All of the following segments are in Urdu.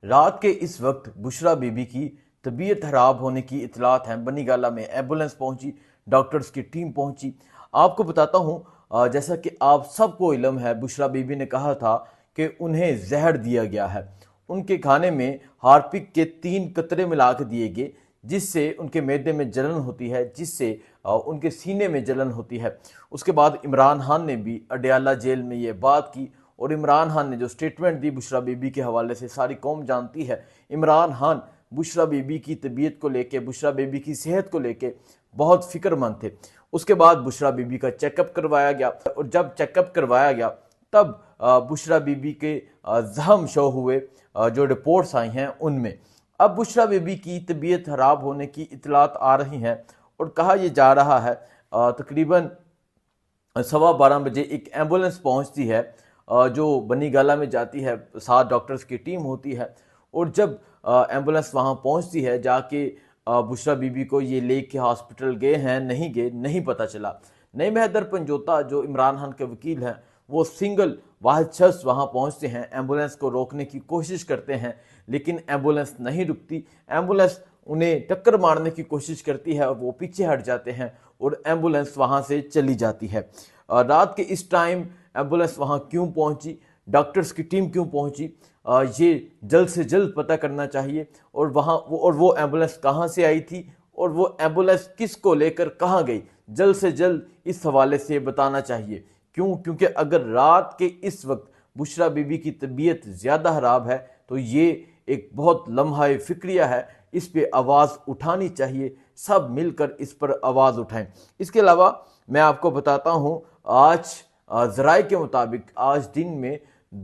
رات کے اس وقت بشریٰ بی بی کی طبیعت خراب ہونے کی اطلاعات ہیں۔ بنی گالہ میں ایمبولنس پہنچی، ڈاکٹرز کی ٹیم پہنچی۔ آپ کو بتاتا ہوں، جیسا کہ آپ سب کو علم ہے، بشریٰ بی بی نے کہا تھا کہ انہیں زہر دیا گیا ہے۔ ان کے کھانے میں ہارپک کے 3 قطرے ملا کے دیے گئے، جس سے ان کے معدے میں جلن ہوتی ہے، جس سے ان کے سینے میں جلن ہوتی ہے۔ اس کے بعد عمران خان نے بھی اڈیالہ جیل میں یہ بات کی، اور عمران خان نے جو سٹیٹمنٹ دی بشریٰ بی بی کے حوالے سے ساری قوم جانتی ہے۔ عمران خان بشریٰ بی بی کی طبیعت کو لے کے، بشریٰ بی بی کی صحت کو لے کے بہت فکر مند تھے۔ اس کے بعد بشریٰ بی بی کا چیک اپ کروایا گیا، اور جب چیک اپ کروایا گیا تب بشریٰ بی بی کے زخم شو ہوئے، جو رپورٹس آئی ہیں ان میں۔ اب بشریٰ بی بی کی طبیعت خراب ہونے کی اطلاعات آ رہی ہیں، اور کہا یہ جا رہا ہے تقریباً 12:15 بجے ایک ایمبولنس پہنچتی ہے، جو بنی گالہ میں جاتی ہے، 7 ڈاکٹرز کی ٹیم ہوتی ہے، اور جب ایمبولنس وہاں پہنچتی ہے، جا کے بشریٰ بی بی کو یہ لے کے ہاسپٹل گئے ہیں نہیں پتہ چلا۔ نعیم حیدر پنجوتا جو عمران خان کے وکیل ہیں، وہ سنگل واحد شخص وہاں پہنچتے ہیں، ایمبولنس کو روکنے کی کوشش کرتے ہیں، لیکن ایمبولنس نہیں رکتی۔ ایمبولنس انہیں ٹکر مارنے کی کوشش کرتی ہے، اور وہ پیچھے ہٹ جاتے ہیں، اور ایمبولنس وہاں سے چلی جاتی ہے۔ رات کے اس ٹائم ایمبولنس وہاں کیوں پہنچی، ڈاکٹرز کی ٹیم کیوں پہنچی، یہ جلد سے جلد پتہ کرنا چاہیے، اور وہ ایمبولنس کہاں سے آئی تھی، اور وہ ایمبولنس کس کو لے کر کہاں گئی، جلد سے جلد اس حوالے سے بتانا چاہیے۔ کیونکہ اگر رات کے اس وقت بشریٰ بی بی کی طبیعت زیادہ خراب ہے تو یہ ایک بہت لمحہ فکریہ ہے، اس پہ آواز اٹھانی چاہیے، سب مل کر اس پر آواز اٹھائیں۔ اس کے علاوہ میں آپ کو بتاتا ہوں، آج ذرائع کے مطابق آج دن میں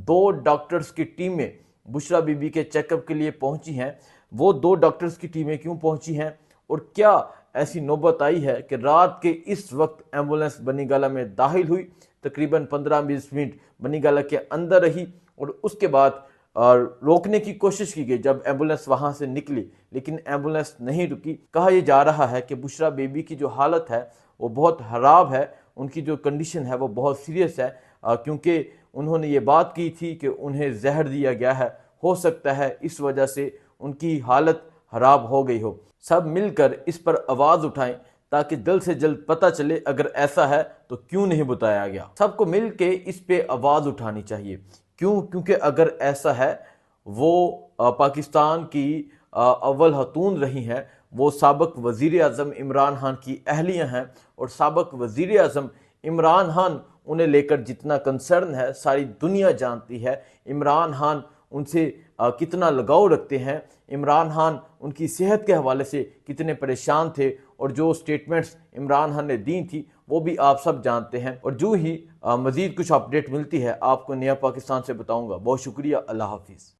2 ڈاکٹرز کی ٹیمیں بشریٰ بی بی کے چیک اپ کے لیے پہنچی ہیں۔ وہ 2 ڈاکٹرز کی ٹیمیں کیوں پہنچی ہیں، اور کیا ایسی نوبت آئی ہے کہ رات کے اس وقت ایمبولنس بنی گالہ میں داخل ہوئی، تقریباً 15-20 منٹ بنی گالہ کے اندر رہی، اور اس کے بعد روکنے کی کوشش کی گئی جب ایمبولنس وہاں سے نکلی، لیکن ایمبولنس نہیں رکی۔ کہا یہ جا رہا ہے کہ بشریٰ بی بی کی جو حالت ہے وہ بہت خراب ہے، ان کی جو کنڈیشن ہے وہ بہت سیریس ہے، کیونکہ انہوں نے یہ بات کی تھی کہ انہیں زہر دیا گیا ہے، ہو سکتا ہے اس وجہ سے ان کی حالت خراب ہو گئی ہو۔ سب مل کر اس پر آواز اٹھائیں تاکہ جلد سے جلد پتہ چلے اگر ایسا ہے تو کیوں نہیں بتایا گیا۔ سب کو مل کے اس پہ آواز اٹھانی چاہیے۔ کیونکہ اگر ایسا ہے، وہ پاکستان کی اول خاتون رہی ہیں، وہ سابق وزیر اعظم عمران خان کی اہلیہ ہیں، اور سابق وزیر اعظم عمران خان انہیں لے کر جتنا کنسرن ہے ساری دنیا جانتی ہے۔ عمران خان ان سے کتنا لگاؤ رکھتے ہیں، عمران خان ان کی صحت کے حوالے سے کتنے پریشان تھے، اور جو سٹیٹمنٹس عمران خان نے دی تھی وہ بھی آپ سب جانتے ہیں۔ اور جو ہی مزید کچھ اپڈیٹ ملتی ہے آپ کو نیا پاکستان سے بتاؤں گا۔ بہت شکریہ، اللہ حافظ۔